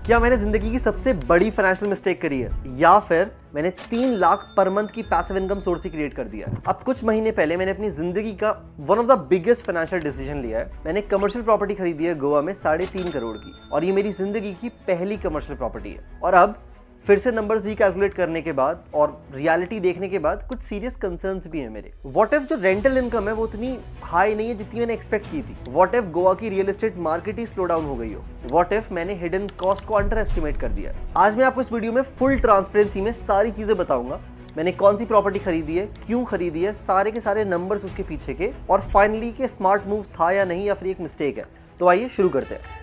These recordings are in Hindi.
क्या मैंने जिंदगी की सबसे बड़ी फाइनेंशियल मिस्टेक करी है, या फिर मैंने 3 लाख पर मंथ की पैसिव इनकम सोर्स ही क्रिएट कर दिया है? अब कुछ महीने पहले मैंने अपनी जिंदगी का one of the biggest financial decision लिया है। मैंने कमर्शियल प्रॉपर्टी खरीदी है गोवा में 3.5 करोड़ की, और ये मेरी जिंदगी की पहली कमर्शियल प्रॉपर्टी है। और अब फिर से नंबर्स रिकैलकुलेट करने के बाद और रियलिटी देखने के बाद कुछ सीरियस कंसर्न्स भी हैं मेरे। व्हाट इफ जो रेंटल इनकम है वो उतनी हाई नहीं है जितनी मैंने एक्सपेक्ट की थी? व्हाट इफ गोवा की रियल एस्टेट मार्केट ही स्लो डाउन हो गई हो? व्हाट इफ मैंने हिडन कॉस्ट को अंडर एस्टिमेट कर दिया? आज मैं आपको इस वीडियो में फुल ट्रांसपेरेंसी में सारी चीजें बताऊंगा। मैंने कौन सी प्रॉपर्टी खरीदी है, क्यों खरीदी है, सारे के सारे नंबर्स उसके पीछे के, और फाइनली के स्मार्ट मूव था या नहीं, या फिर एक मिस्टेक है। तो आइए शुरू करते हैं।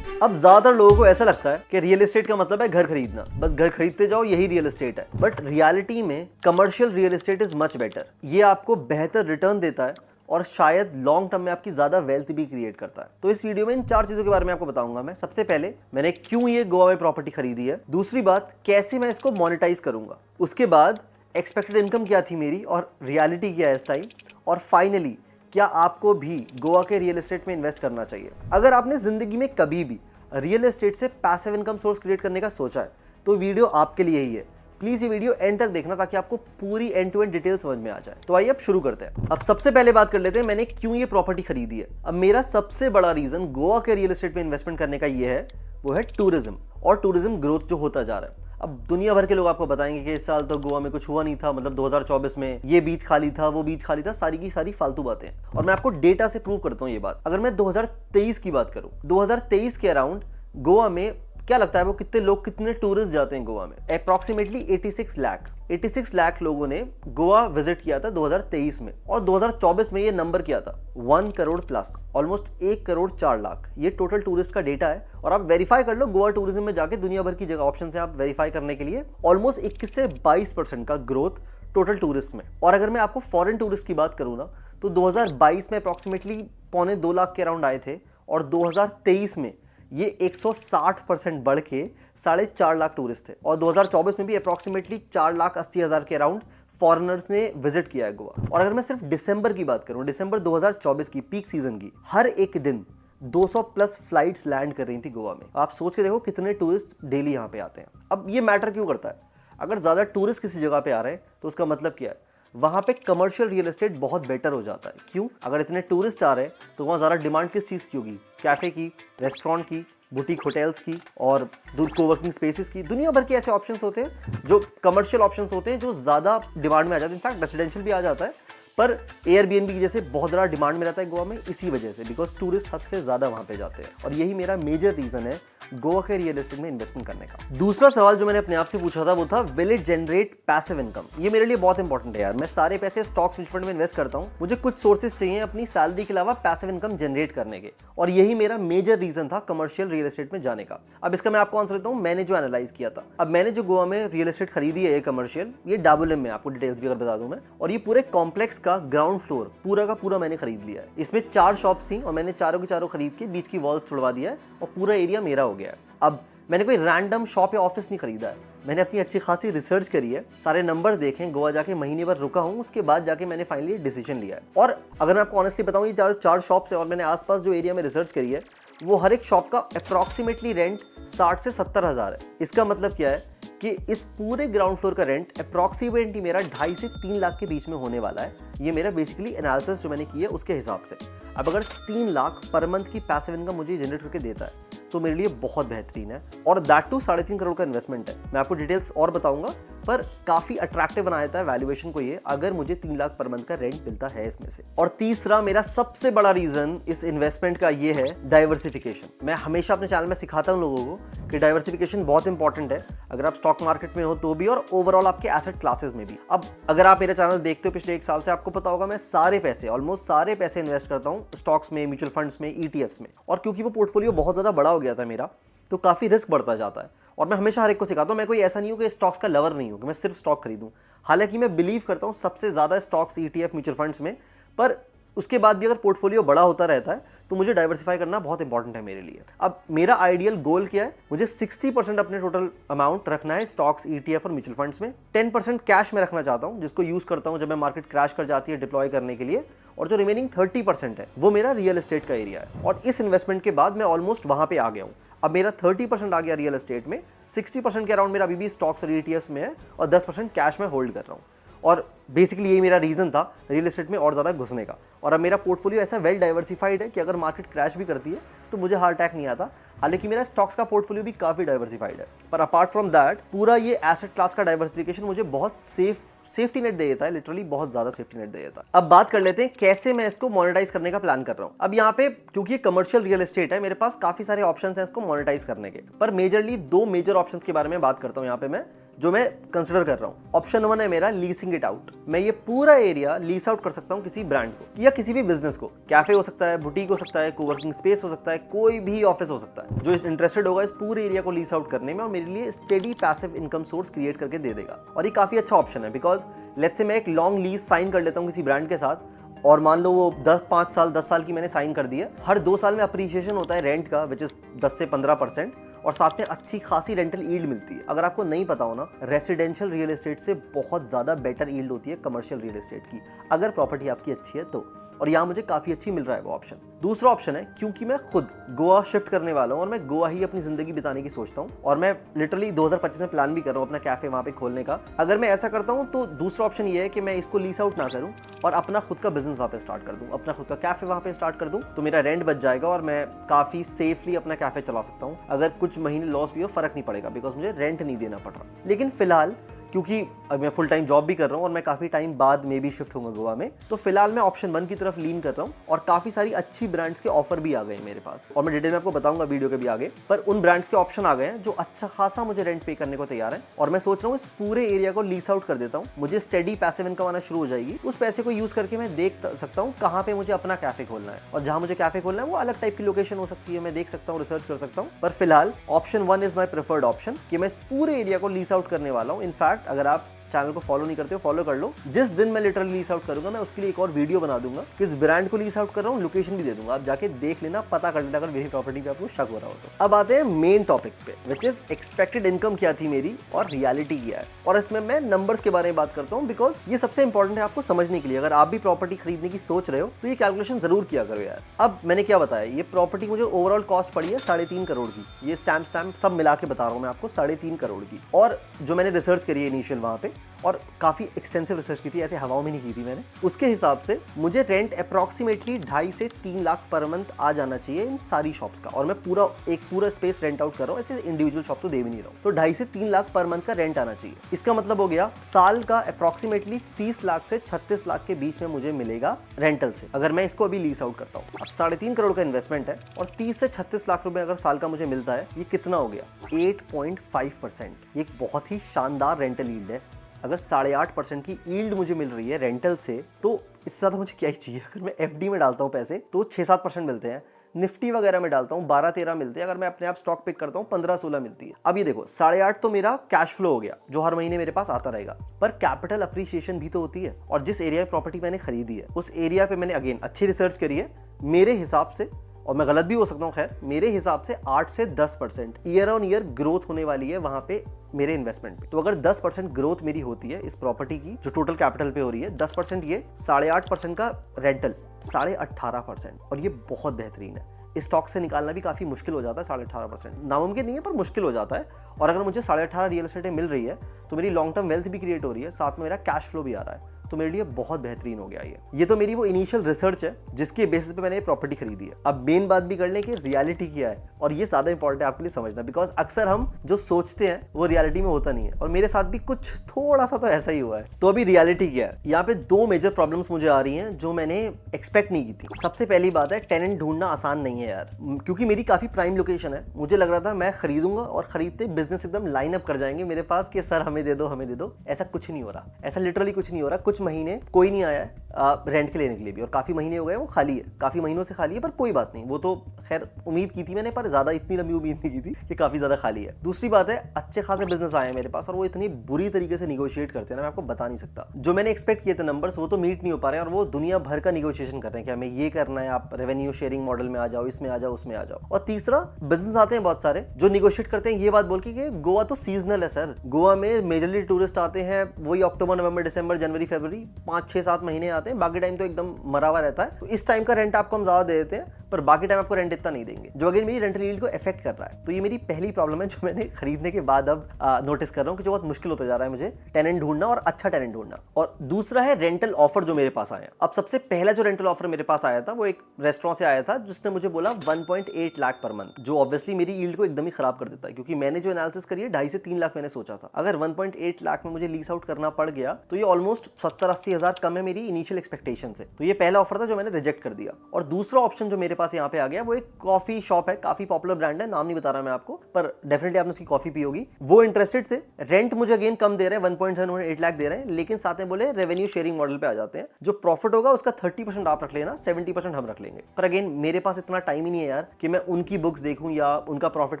अब ज्यादातर लोगों को ऐसा लगता है कि रियल एस्टेट का मतलब है घर खरीदना, बस घर खरीदते जाओ, यही रियल एस्टेट है। बट रियलिटी में commercial real estate is much better. ये आपको बेहतर रिटर्न देता है और शायद लॉन्ग टर्म में आपकी ज्यादा वेल्थ भी क्रिएट करता है। तो इस वीडियो में इन 4 चीजों के बारे में आपको बताऊंगा मैं। सबसे पहले मैंने क्यों ये गोवा में प्रॉपर्टी खरीदी है, दूसरी बात कैसे मैं इसको मोनेटाइज करूंगा, उसके बाद एक्सपेक्टेड इनकम क्या थी मेरी और रियलिटी क्या है इस टाइम, और फाइनली क्या आपको भी गोवा के रियल एस्टेट में इन्वेस्ट करना चाहिए। अगर आपने जिंदगी में कभी भी रियल एस्टेट से पैसिव इनकम सोर्स क्रिएट करने का सोचा है तो वीडियो आपके लिए ही है। प्लीज ये वीडियो एंड तक देखना ताकि आपको पूरी एंड टू एंड डिटेल समझ में आ जाए। तो आइए अब शुरू करते हैं। अब सबसे पहले बात कर लेते हैं मैंने क्यों ये प्रॉपर्टी खरीदी है। अब मेरा सबसे बड़ा रीजन गोवा के रियल एस्टेट में इन्वेस्टमेंट करने का ये है, वो है टूरिज्म और टूरिज्म ग्रोथ जो होता जा रहा है। अब दुनिया भर के लोग आपको बताएंगे कि इस साल तो गोवा में कुछ हुआ नहीं था, मतलब 2024 में ये बीच खाली था, वो बीच खाली था, सारी की सारी फालतू बातें। और मैं आपको डेटा से प्रूव करता हूँ ये बात। अगर मैं 2023 की बात करूँ, 2023 के अराउंड गोवा में क्या लगता है वो कितने लोग, कितने टूरिस्ट जाते हैं गोवा में? अप्रॉक्सीमेटली 86 लाख लोगों ने गोवा विजिट किया था 2023 में, और 2024 में ये नंबर किया था 1 करोड़ प्लस, ऑलमोस्ट 1 करोड़ 4 लाख। ये टोटल टूरिस्ट का डेटा है, और आप वेरीफाई कर लो गोवा टूरिज्म में जाके, दुनिया भर की जगह ऑप्शन है आप वेरीफाई करने के लिए। ऑलमोस्ट 21 से 22% का ग्रोथ टोटल टूरिस्ट में। और अगर मैं आपको फॉरेन टूरिस्ट की बात करूँ ना, तो 2022 में अप्रॉक्सीमेटली 1.25 लाख के अराउंड आए थे, और 2023 में ये 160% बढ़ के 4.5 लाख टूरिस्ट थे, और 2024 में भी अप्रॉक्सीमेटली 4,80,000 के अराउंड फॉरेनर्स ने विजिट किया है गोवा। और अगर मैं सिर्फ दिसंबर की बात करूं, दिसंबर 2024 की पीक सीजन की, हर एक दिन 200 प्लस फ्लाइट्स लैंड कर रही थी गोवा में। आप सोच के देखो कितने टूरिस्ट डेली यहाँ पे आते हैं। अब ये मैटर क्यों करता है? अगर ज्यादा टूरिस्ट किसी जगह पे आ रहे हैं तो उसका मतलब क्या है? वहां पे कमर्शियल रियल एस्टेट बहुत बेटर हो जाता है। क्यों? अगर इतने टूरिस्ट आ रहे हैं तो वहां ज्यादा डिमांड किस चीज की होगी? कैफे की, रेस्टोरेंट की, बुटीक होटल्स की, और दूर कोवर्किंग स्पेसेस की। दुनिया भर के ऐसे ऑप्शंस होते हैं जो कमर्शियल ऑप्शंस होते हैं जो ज्यादा डिमांड में आ जाते हैं। इनफैक्ट रेसिडेंशियल भी आ जाता है, पर एयरबीएनबी की जैसे बहुत ज़्यादा डिमांड में रहता है गोवा में, इसी वजह से, बिकॉज टूरिस्ट हद से ज़्यादा वहाँ पे जाते हैं। और यही मेरा मेजर रीज़न है गोवा के रियल एस्टेट में इन्वेस्टमेंट करने का। दूसरा सवाल जो मैंने अपने आप से पूछा था वो था, will it generate passive income? ये मेरे लिए बहुत इंपॉर्टेंट है यार। मैं सारे पैसे स्टॉक्स म्यूचुअल फंड में इन्वेस्ट करता हूँ, मुझे कुछ सोर्सेज चाहिए अपनी सैलरी के अलावा पैसिव इनकम जनरेट करने के, और यही मेरा मेजर रीजन था कमर्शियल रियल एस्टेट में जाने का। अब इसका मैं आपको आंसर देता हूँ, मैंने जो एनालाइज किया था। अब मैंने जो गोवा में रियल एस्टेट खरीदी है ये कमर्शियल, ये डाबुलम में, आपको डिटेल्स भी अगर बता दूं मैं, और ये पूरे कॉम्प्लेक्स का ग्राउंड फ्लोर पूरा का पूरा मैंने खरीद लिया है। इसमें 4 शॉप्स थी और मैंने चारों की चारों खरीद के बीच की वॉल्स छुड़वा दिया है, और पूरा एरिया मेरा हो गया है। अब मैंने कोई रैंडम शॉप या ऑफिस नहीं खरीदा है, मैंने अपनी अच्छी खासी रिसर्च करी है, सारे नंबर्स देखे, गोवा जाके महीने भर रुका हूँ, उसके बाद जाके मैंने फाइनली डिसीजन लिया है। और अगर मैं आपको ऑनेस्टली बताऊँ, ये 4 शॉप्स है, और मैंने आसपास जो एरिया में रिसर्च करी है वो हर एक शॉप का अप्रॉक्सीमेटली रेंट 60 से 70 हज़ार है। इसका मतलब क्या है कि इस पूरे ग्राउंड फ्लोर का रेंट अप्रॉक्सीमेटली मेरा 2.5 से 3 लाख के बीच में होने वाला है। ये मेरा बेसिकली एनालिसिस जो मैंने की है उसके हिसाब से। अब अगर 3 लाख पर मंथ की पैसिव इनकम मुझे जनरेट करके देता है तो मेरे लिए बहुत बेहतरीन है, और दैट टू 3.5 करोड़ का इन्वेस्टमेंट है। मैं आपको डिटेल्स और बताऊंगा, पर काफी अट्रैक्टिव बना देता है वैल्यूएशन को ये, अगर मुझे 3 लाख पर मंथ का रेंट मिलता है इसमें से। और तीसरा मेरा सबसे बड़ा रीजन इस इन्वेस्टमेंट का ये है, डाइवर्सिफिकेशन। मैं हमेशा अपने चैनल में सिखाता हूं लोगों को कि डाइवर्सिफिकेशन बहुत इंपॉर्टेंट है, अगर आप स्टॉक मार्केट में हो तो भी, और ओवरऑल आपके एसेट क्लासेस में भी। अब अगर आप मेरा चैनल देखते हो पिछले 1 साल से, आपको पता होगा मैं सारे पैसे, ऑलमोस्ट सारे पैसे इन्वेस्ट करता हूँ स्टॉक्स में, म्यूचुअल फंड्स में, ईटीएफ्स में। और क्योंकि वो पोर्टफोलियो बहुत ज्यादा बड़ा हो गया था मेरा, तो काफी रिस्क बढ़ता जाता है। और मैं हमेशा हर एक को सिखाता हूं, मैं कोई ऐसा नहीं हूं कि स्टॉक्स का लवर नहीं हूं कि मैं सिर्फ स्टॉक खरीदूं। हालांकि मैं बिलीव करता हूं सबसे ज्यादा स्टॉक्स, ईटीएफ, म्यूचुअल फंड्स में, पर उसके बाद भी अगर पोर्टफोलियो बड़ा होता रहता है तो मुझे डाइवर्सिफाई करना बहुत इंपॉर्टेंट है मेरे लिए। अब मेरा आइडियल गोल क्या है, मुझे 60% अपने टोटल अमाउंट रखना है स्टॉक्स, ETF और म्यूचुअल फंड्स में। 10% कैश में रखना चाहता हूं जिसको यूज करता हूं जब मैं मार्केट क्रैश कर जाती है डिप्लॉय करने के लिए, और जो रिमेनिंग 30% है वो मेरा रियल एस्टेट का एरिया है। और इस इन्वेस्टमेंट के बाद मैं ऑलमोस्ट वहां पे आ गया हूं। अब मेरा 30% आ गया रियल एस्टेट में, 60% के अराउंड मेरा अभी भी स्टॉक्स और ETFs में है, और 10% कैश में होल्ड कर रहा हूँ। और बेसिकली यही मेरा रीजन था रियल एस्टेट में और ज़्यादा घुसने का। और अब मेरा पोर्टफोलियो ऐसा वेल डाइवर्सिफाइड है कि अगर मार्केट क्रैश भी करती है तो मुझे हार्ट अटैक नहीं आता। हालांकि मेरा स्टॉक्स का पोर्टफोलियो भी काफ़ी डाइवर्सिफाइड है, पर अपार्ट फ्रॉम दैट पूरा ये एसेट क्लास का डाइवर्सिफिकेशन मुझे बहुत सेफ्टी नेट दे देता है, लिटरली बहुत ज़्यादा सेफ्टी नेट दे देता है। अब बात कर लेते हैं कैसे मैं इसको मोनेटाइज करने का प्लान कर रहा हूँ। अब यहाँ पे क्योंकि ये कमर्शियल रियल एस्टेट है, मेरे पास काफ़ी सारे ऑप्शन हैं इसको मोनेटाइज करने के, पर मेजरली 2 मेजर ऑप्शंस के बारे में बात करता हूँ यहाँ पे मैं, जो मैं कंसिडर कर रहा हूँ। ऑप्शन 1 है मेरा लीसिंग इट आउट। मैं ये पूरा एरिया लीस आउट कर सकता हूँ किसी ब्रांड को या किसी भी बिजनेस को। कैफे हो सकता है, बुटीक हो सकता है, कोवर्किंग स्पेस हो सकता है, कोई भी ऑफिस हो सकता है जो इंटरेस्टेड होगा इस पूरे एरिया को लीस आउट करने में और मेरे लिए steady passive income source create करके दे देगा। और ये काफी अच्छा ऑप्शन है बिकॉज लेट्स से मैं एक लॉन्ग लीज साइन कर लेता हूँ किसी ब्रांड के साथ, और मान लो वो 10 साल की मैंने साइन कर दी है। हर 2 साल में अप्रिसिएशन होता है रेंट का, विच इज 10 से 15%, और साथ में अच्छी खासी रेंटल यील्ड मिलती है। अगर आपको नहीं पता हो ना, रेसिडेंशियल रियल एस्टेट से बहुत ज़्यादा बेटर यील्ड होती है कमर्शियल रियल एस्टेट की, अगर प्रॉपर्टी आपकी अच्छी है तो। और यहाँ मुझे काफ़ी अच्छी मिल रहा है वो ऑप्शन। दूसरा ऑप्शन है, क्योंकि मैं खुद गोवा शिफ्ट करने वाला हूँ और मैं गोवा ही अपनी ज़िंदगी बिताने की सोचता हूँ, और मैं लिटरली 2025 में प्लान भी कर रहा हूँ अपना कैफ़े वहाँ पे खोलने का। अगर मैं ऐसा करता हूँ तो दूसरा ऑप्शन ये है कि मैं इसको लीस आउट ना करूँ और अपना खुद का बिजनेस वहाँ पे स्टार्ट कर दूँ, अपना खुद का कैफ़े वहाँ पे स्टार्ट कर दूँ, तो मेरा रेंट बच जाएगा और मैं काफ़ी सेफली अपना कैफ़े चला सकता हूँ। अगर कुछ महीने लॉस भी हो फ़र्क नहीं पड़ेगा बिकॉज मुझे रेंट नहीं देना पड़ रहा। लेकिन फिलहाल क्योंकि अब मैं फुल टाइम जॉब भी कर रहा हूँ और मैं काफ़ी टाइम बाद में भी शिफ्ट होऊंगा गोवा में, तो फिलहाल मैं ऑप्शन 1 की तरफ लीन कर रहा हूँ। और काफ़ी सारी अच्छी ब्रांड्स के ऑफर भी आ गए मेरे पास, और मैं डिटेल में आपको बताऊंगा वीडियो के भी आगे। पर उन ब्रांड्स के ऑप्शन आ गए हैं जो अच्छा खासा मुझे रेंट पे करने को तैयार है, और मैं सोच रहा हूँ इस पूरे एरिया को लीस आउट कर देता हूँ। मुझे स्टेडी पैसिव इनकम आना शुरू हो जाएगी। उस पैसे को यूज़ करके मैं देख सकता हूँ कहाँ पे मुझे अपना कैफे खोलना है, और जहाँ मुझे कैफे खोलना है वो अलग टाइप की लोकेशन हो सकती है, मैं देख सकता हूँ, रिसर्च कर सकता हूँ। पर फिलहाल option 1 is my preferred option कि मैं इस पूरे एरिया को लीस आउट करने वाला हूँ। इनफैक्ट अगर आप चैनल को फॉलो नहीं करते हो, फॉलो कर लो। जिस दिन मैं लिटरली लीस आउट करूंगा मैं उसके लिए एक और वीडियो बना दूंगा, किस ब्रांड को लीस आउट कर रहा हूँ, लोकेशन भी दे दूंगा, आप जाके देख लेना, पता कर लेना अगर मेरी प्रॉपर्टी पे आपको शक हो रहा हो तो। अब आते हैं मेन टॉपिक पे, विच इज एक्सपेक्टेड इनकम क्या थी मेरी और रियलिटी क्या है। और इसमें मैं नंबर्स के बारे में बात करता हूँ बिकॉज ये सबसे इंपॉर्टेंट है आपको समझने के लिए। अगर आप भी प्रॉपर्टी खरीदने की सोच रहे हो तो ये कैलकुलेशन जरूर किया करो यार। अब मैंने क्या बताया, ये प्रॉपर्टी मुझे ओवरऑल कॉस्ट पड़ी है 3.5 करोड़ की। ये स्टैम्प सब मिला के बता रहा हूँ मैं आपको, 3.5 करोड़ की। और जो मैंने रिसर्च करी है इनिशियल वहां पे, और काफ़ी एक्सटेंसिव रिसर्च की थी, ऐसे हवाओं में नहीं की थी मैंने, उसके हिसाब से मुझे रेंट अप्रॉक्सीमेटली 2.5 से 3 लाख पर मंथ आ जाना चाहिए इन सारी शॉप्स का। और मैं पूरा स्पेस रेंट आउट कर रहा हूँ, ऐसे इंडिविजुअल शॉप तो दे भी नहीं रहा हूँ। तो 2.5 से 3 लाख पर मंथ का रेंट आना चाहिए। इसका मतलब हो गया साल का अप्रॉक्सीमेटली 30 लाख से 36 लाख के बीच में मुझे मिलेगा रेंटल से, अगर मैं इसको अभी लीज आउट करता हूँ। अब 3.5 करोड़ का इन्वेस्टमेंट है और 30 से 36 लाख रुपए अगर साल का मुझे मिलता है, ये कितना हो गया, 8.5%। ये एक बहुत ही शानदार रेंटल यील्ड है। अगर 8.5% की यील्ड मुझे मिल रही है रेंटल से, तो इससे ज़्यादा मुझे क्या ही चाहिए। अगर मैं FD में डालता हूँ पैसे तो 6-7% मिलते हैं, निफ्टी वगैरह में डालता हूँ 12-13 मिलते हैं, अगर मैं अपने आप स्टॉक पिक करता हूँ 15-16 मिलती है। अब ये देखो 8.5 तो मेरा कैश फ्लो हो गया जो हर महीने मेरे पास आता रहेगा, पर कैपिटल अप्रिसिएशन भी तो होती है। और जिस एरिया में प्रॉपर्टी मैंने खरीदी है उस एरिया पे मैंने अगेन अच्छी रिसर्च करी है, मेरे हिसाब से, और मैं गलत भी हो सकता हूँ, खैर मेरे हिसाब से 8 से 10% ईयर ऑन ईयर ग्रोथ होने वाली है वहां पे मेरे इन्वेस्टमेंट पे। तो अगर 10% ग्रोथ मेरी होती है इस प्रॉपर्टी की जो टोटल कैपिटल पे हो रही है, 10% ये, 8.5% का रेंटल, 18.5%, और ये बहुत बेहतरीन है। इस स्टॉक से निकालना भी काफी मुश्किल हो जाता है। 18.5% नामुमकिन नहीं है पर मुश्किल हो जाता है। और अगर मुझे 18.5 रियल एस्टेट मिल रही है तो मेरी लॉन्ग टर्म वेल्थ भी क्रिएट हो रही है, साथ में मेरा कैश फ्लो भी आ रहा है, तो मेरे लिए बहुत बेहतरीन हो गया ये तो मेरी वो इनिशियल रिसर्च है जिसके बेसिस पे मैंने ये प्रॉपर्टी खरीदी है। अब मेन बात भी कर लें कि रियलिटी क्या है, और ये ज्यादा इंपॉर्टेंट है आपके लिए समझना, बिकॉज अक्सर हम जो सोचते हैं वो रियलिटी में होता नहीं है, और मेरे साथ भी कुछ थोड़ा सा तो ऐसा ही हुआ है। तो अभी रियलिटी क्या है, यहाँ पे 2 मेजर प्रॉब्लम्स मुझे आ रही हैं जो मैंने एक्सपेक्ट नहीं की थी। सबसे पहली बात है, टेनेंट ढूंढना आसान नहीं है यार, क्योंकि मेरी काफी प्राइम लोकेशन है। मुझे लग रहा था मैं खरीदूंगा और खरीदते बिजनेस एकदम लाइन अप कर जाएंगे मेरे पास कि सर हमें दे दो हमें दे दो। ऐसा कुछ नहीं हो रहा, ऐसा लिटरली कुछ नहीं हो रहा। कुछ महीने कोई नहीं आया है रेंट के लेने के लिए भी, और काफी महीने हो गए वो खाली है, काफी महीनों से खाली है, पर कोई बात नहीं, वो तो खैर उम्मीद की थी मैंने, पर ज्यादा इतनी लंबी उम्मीद नहीं की थी कि काफी ज्यादा खाली है। दूसरी बात है, अच्छे खासे बिजनेस आए हैं मेरे पास और वो इतनी बुरी तरीके से निगोशिएट करते हैं ना, मैं आपको बता नहीं सकता। जो मैंने एक्सपेक्ट किए थे नंबर्स वो तो मीट नहीं हो पा रहे हैं और वो दुनिया भर का निगोशिएशन कर रहे हैं कि हमें ये करना है, आप रेवेन्यू शेयरिंग मॉडल में आ जाओ, इसमें आ जाओ, उसमें आ जाओ। और तीसरा, बिजनेस आते हैं बहुत सारे जो निगोशिएट करते हैं ये बात बोल के कि गोवा तो सीजनल है सर, गोवा में मेजरली टूरिस्ट आते हैं वही अक्टूबर नवंबर दिसंबर जनवरी फरवरी 5-6-7 महीने आते हैं, बाकी टाइम तो एकदम मरा हुआ रहता है। तो इस टाइम का रेंट आपको हम ज्यादा दे देते हैं पर बाकी टाइम आपको रेंट इतना नहीं देंगे, जो अगेन मेरी रेंटल यील्ड को इफेक्ट कर रहा है। तो ये मेरी पहली प्रॉब्लम है जो मैंने खरीदने के बाद अब नोटिस कर रहा हूँ कि जो बहुत मुश्किल होता जा रहा है मुझे टेनेंट ढूंढना और अच्छा टेनेंट ढूंढना। और दूसरा है रेंटल ऑफर जो मेरे पास आया। अब सबसे पहला जो रेंटल ऑफर मेरे पास आया था वो एक रेस्टोरेंट से आया था जिसने मुझे बोला 1.8 लाख पर मंथ, जो ऑब्वियसली मेरी यील्ड को एकदम ही खराब कर देता है क्योंकि मैंने जो एनालिसिस करी है 2.5 से 3 लाख मैंने सोचा था। अगर 1.8 लाख में मुझे लीज आउट करना पड़ गया तो ये ऑलमोस्ट 70-80 हजार कम है मेरी इनिशियल एक्सपेक्टेशन से। तो ये पहला ऑफर था जो मैंने रिजेक्ट कर दिया। और दूसरा ऑप्शन जो मेरे पास यहाँ पे आ गया वो एक कॉफी शॉप है, काफी पॉपुलर ब्रांड है, नाम नहीं बता रहा मैं आपको, पर डेफिनेटली आपने उसकी कॉफी पी होगी। वो इंटरेस्टेड थे, रेंट मुझे अगेन कम दे रहे हैं, 1.7-8 लाख दे रहे हैं, लेकिन साथ में बोले रेवेन्यू शेयरिंग मॉडल पे आ जाते हैं, जो प्रॉफिट होगा उसका 30% आप रख लेना, 70% हम रख लेंगे। पर अगेन मेरे पास इतना टाइम ही नहीं है यार कि मैं उनकी बुक्स देखूं या उनका प्रॉफिट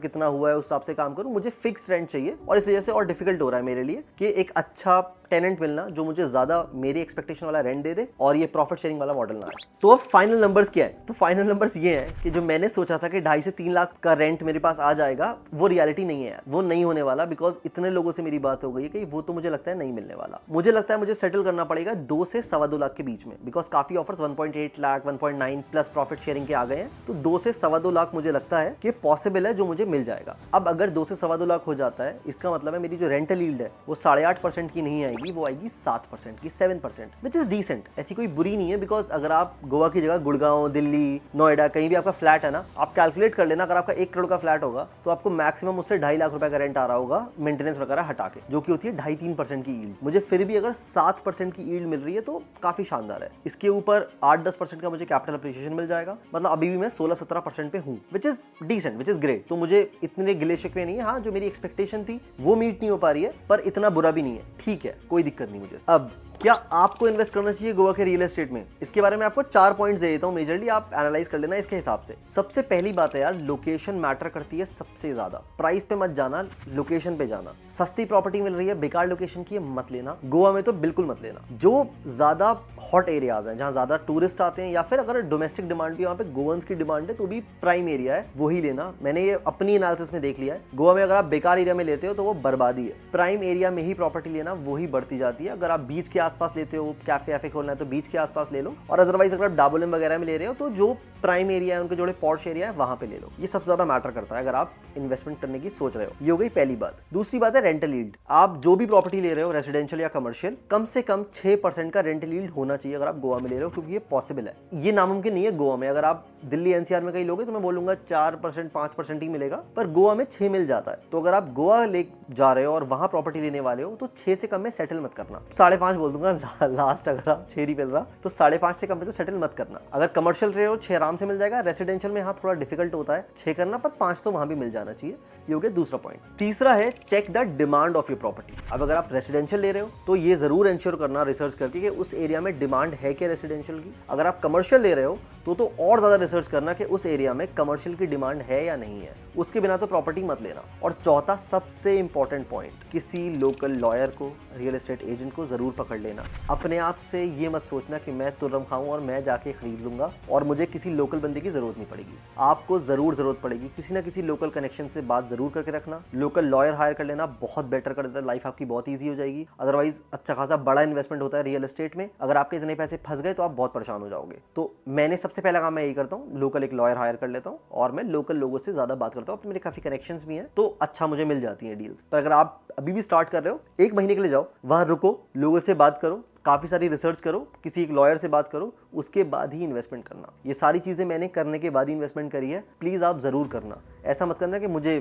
कितना हुआ है उस हिसाब से काम करूं। मुझे फिक्स्ड रेंट चाहिए और इस वजह से और डिफिकल्ट हो रहा है मेरे लिए कि एक अच्छा टेनेंट मिलना जो मुझे ज्यादा मेरी एक्सपेक्टेशन वाला रेंट दे दे और ये प्रॉफिट शेयरिंग वाला मॉडल ना आए। तो अब फाइनल नंबर्स क्या है? तो फाइनल नंबर्स ये हैं कि जो मैंने सोचा था कि 2.5 से 3 लाख का रेंट मेरे पास आ जाएगा वो रियलिटी नहीं है यार, वो नहीं होने वाला। बिकॉज इतने लोगों से मेरी बात हो गई कि वो तो मुझे लगता है नहीं मिलने वाला। मुझे लगता है मुझे सेटल करना पड़ेगा 2 से 2.25 लाख के बीच में, बिकॉज काफी offers 1.8 lakh 1.9 plus profit sharing के आ गए हैं। तो 2 से 2.25 लाख मुझे लगता है कि पॉसिबल है जो मुझे मिल जाएगा। अब अगर 2 से 2.25 लाख हो जाता है इसका मतलब है मेरी जो रेंटल यील्ड है वो 8.5% की नहीं आएगी, वो आएगी 7% की, 7%, विच इज डिसेंट। ऐसी कोई बुरी नहीं है बिकॉज अगर आप गोवा की जगह गुड़गांव, दिल्ली, नोएडा कहीं भी आपका फ्लैट है ना, आप कैलकुलेट कर लेना, अगर आपका 1 करोड़ का फ्लैट होगा तो आपको मैक्सिमम उससे 2.5 लाख रुपए का रेंट आ रहा होगा मेंटेनेंस वगैरह हटा के, जो कि होती है 2.5-3% की यील्ड। मुझे फिर भी अगर 7% की यील्ड मिल रही है तो काफी शानदार है। इसके ऊपर 8-10% का मुझे कैपिटल अप्रिसिएशन मिल जाएगा, मतलब अभी भी मैं 16-17% पे हूँ, which is decent, which is great. तो मुझे इतने गिले शिकवे नहीं है। हाँ, जो मेरी एक्सपेक्टेशन थी वो मीट नहीं हो पा रही है, पर इतना बुरा भी नहीं है, ठीक है, कोई दिक्कत नहीं मुझे। अब क्या आपको इन्वेस्ट करना चाहिए गोवा के रियल एस्टेट में? इसके बारे में आपको 4 पॉइंट्स दे देता हूं, मेजरली आप एनालाइज कर लेना इसके हिसाब से। सबसे पहली बात है यार, लोकेशन मैटर करती है सबसे ज्यादा। प्राइस पे मत जाना, लोकेशन पे जाना। सस्ती प्रॉपर्टी मिल रही है, बेकार लोकेशन की है, मत लेना। गोवा में तो बिल्कुल मत लेना। जो ज्यादा हॉट एरियाज हैं, जहां ज्यादा टूरिस्ट आते हैं, या फिर अगर डोमेस्टिक डिमांड भी वहां पे गोवंस की डिमांड है तो भी प्राइम एरिया है, वही लेना। मैंने ये अपनी एनालिसिस में देख लिया है। गोवा में अगर आप बेकार एरिया में लेते हो तो वो बर्बादी है। प्राइम एरिया में ही प्रॉपर्टी लेना, वही बढ़ती जाती है। अगर आप बीच के आसपास लेते हो, कैफे वैफे खोलना है तो बीच के आसपास ले लो, और अदरवाइज अगर आप डाबोलिम वगैरह में ले रहे हो तो जो प्राइम एरिया है, उनके जोड़े पॉश एरिया है, वहां पे ले लो। ये सबसे ज्यादा मैटर करता है अगर आप इन्वेस्टमेंट करने की सोच रहे हो। ये हो गई पहली बात। दूसरी बात है रेंटल यील्ड। आप जो भी प्रॉपर्टी ले रहे हो, रेसिडेंशियल या कमर्शियल, कम से कम 6% का रेंटल यील्ड होना चाहिए अगर आप गोवा में ले रहे हो, क्योंकि ये पॉसिबल है। ये नामुमकिन नहीं है गोवा में। अगर आप दिल्ली एनसीआर में कहीं लोगे तो मैं बोलूंगा 4% 5% ही मिलेगा, पर गोवा में 6 मिल जाता है। तो अगर आप गोवा ले जा रहे हो और वहां प्रॉपर्टी लेने वाले हो तो 6 से कम में सेटल मत करना। 5.5 बोल दूंगा लास्ट, अगर आप 6 नहीं मिल रहा तो 5.5 से कम में तो सेटल मत करना। अगर कमर्शियल रहे हो 6 आराम से मिल जाएगा। रेसिडेंशियल में हाँ थोड़ा डिफिकल्ट होता है 6 करना, पर 5 तो वहां भी मिल जाना चाहिए। ये हो गया दूसरा पॉइंट। तीसरा है check the demand of your property. अब अगर आप रेसिडेंशियल ले रहे हो तो ये जरूर इंश्योर करना रिसर्च करके कि उस एरिया में डिमांड है क्या रेसिडेंशियल की। अगर आप कमर्शियल ले रहे हो तो और ज्यादा रिसर्च करना कि उस एरिया में कमर्शियल की डिमांड है या नहीं है। उसके बिना तो प्रॉपर्टी मत लेना। और चौथा सबसे इंपॉर्टेंट पॉइंट, किसी लोकल लॉयर को, रियल एस्टेट एजेंट को जरूर पकड़ लेना। अपने आप से ये मत सोचना कि मैं तुर्रम खाऊं और मैं जाके खरीद लूंगा और मुझे किसी लोकल बंदे की जरूरत नहीं पड़ेगी। आपको जरूर जरूरत पड़ेगी। किसी ना किसी लोकल कनेक्शन से बात जरूर करके रखना। लोकल लॉयर हायर कर लेना, बहुत बेटर कर देता है, लाइफ आपकी बहुत ईजी हो जाएगी। अदरवाइज अच्छा खासा बड़ा इन्वेस्टमेंट होता है रियल एस्टेट में, अगर आपके इतने पैसे फंस गए तो आप बहुत परेशान हो जाओगे। तो मैंने सबसे पहला काम मैं यही करता हूँ, लोकल एक लॉयर हायर कर लेता हूँ और मैं लोकल लोगों से ज्यादा बात करता हूँ। मेरे काफी कनेक्शंस भी हैं तो अच्छा मुझे मिल जाती हैं डील्स। पर अगर आप अभी भी स्टार्ट कर रहे हो, 1 महीने के लिए जाओ, वहां रुको, लोगों से बात करो, काफी सारी रिसर्च करो, किसी एक लॉयर से बात करो, उसके बाद ही इन्वेस्टमेंट करना। ये सारी चीजें मैंने करने के बाद ही इन्वेस्टमेंट करी है, प्लीज आप जरूर करना। ऐसा मत करना कि मुझे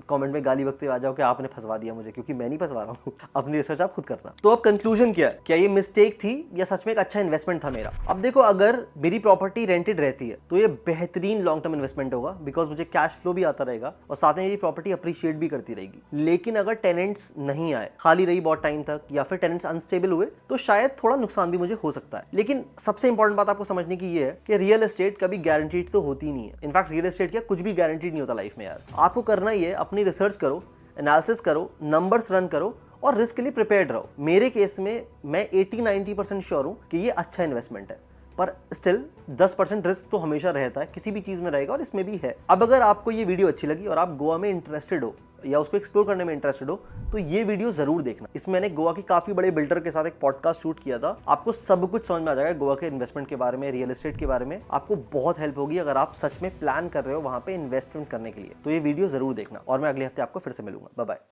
कमेंट में गाली बकते आ जाओ कि आपने फंसवा दिया मुझे, क्योंकि मैं नहीं फंसवा रहा हूँ। अपनी रिसर्च आप खुद करना। तो अब कंक्लूजन क्या है, क्या ये मिस्टेक थी या सच में एक अच्छा इन्वेस्टमेंट था मेरा? अब देखो, अगर मेरी प्रॉपर्टी रेंटेड रहती है तो ये बेहतरीन लॉन्ग टर्म इन्वेस्टमेंट होगा, बिकॉज मुझे कैश फ्लो भी आता रहेगा और साथ में मेरी प्रॉपर्टी अप्रिशिएट भी करती रहेगी। लेकिन अगर टेनेंट्स नहीं आए, खाली रही बहुत टाइम तक, या फिर टेनेंट्स अनस्टेबल हुए, तो शायद थोड़ा नुकसान भी मुझे हो सकता है। लेकिन सबसे इंपॉर्टेंट बात आपको समझने की ये है कि रियल एस्टेट कभी गारंटीड तो होती नहीं है। इनफैक्ट रियल एस्टेट क्या कुछ भी गारंटीड नहीं होता लाइफ में यार। आपको करना ये है, अपनी रिसर्च करो, एनालिसिस करो, नंबर्स रन करो और रिस्क के लिए प्रिपेयर्ड रहो। मेरे केस में मैं 80-90% श्योर हूं कि ये अच्छा इन्वेस्टमेंट है, पर स्टिल 10% रिस्क तो हमेशा रहता है, किसी भी चीज में रहेगा और इसमें भी है। अब अगर आपको ये वीडियो अच्छी लगी और आप गोवा में इंटरेस्टेड हो या उसको एक्सप्लोर करने में इंटरेस्टेड हो, तो ये वीडियो जरूर देखना। इसमें मैंने गोवा के काफी बड़े बिल्डर के साथ एक पॉडकास्ट शूट किया था। आपको सब कुछ समझ में आ जाएगा गोवा के इन्वेस्टमेंट के बारे में, रियल एस्टेट के बारे में। आपको बहुत हेल्प होगी अगर आप सच में प्लान कर रहे हो वहां पे इन्वेस्टमेंट करने के लिए। तो ये वीडियो जरूर देखना और मैं अगले हफ्ते आपको फिर से मिलूंगा। Bye bye.